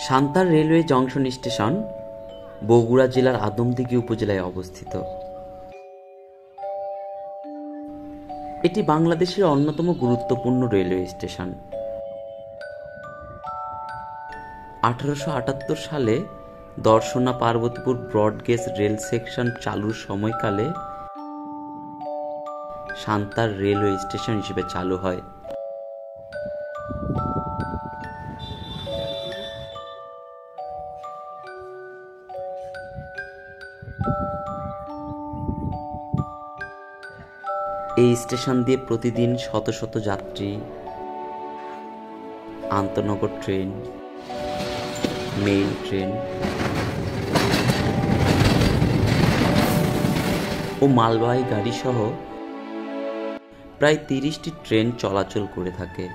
সান্তার railway junction station Bogura জেলার আদমদীঘি উপজেলায় অবস্থিত। এটি বাংলাদেশের অন্যতম গুরুত্বপূর্ণ রেলওয়ে স্টেশন। 1878 সালে Darshana Parbatipur broad gauge rail section চালুর সময়কালে সান্তার রেলওয়ে স্টেশন হিসেবে চালু হয়। এই স্টেশন দিয়ে প্রতিদিন শত শত যাত্রী, আন্তনগর ট্রেন, মেইল ট্রেন ও মালবাহী গাড়ি সহ প্রায় 30টি ট্রেন চলাচল করে থাকে।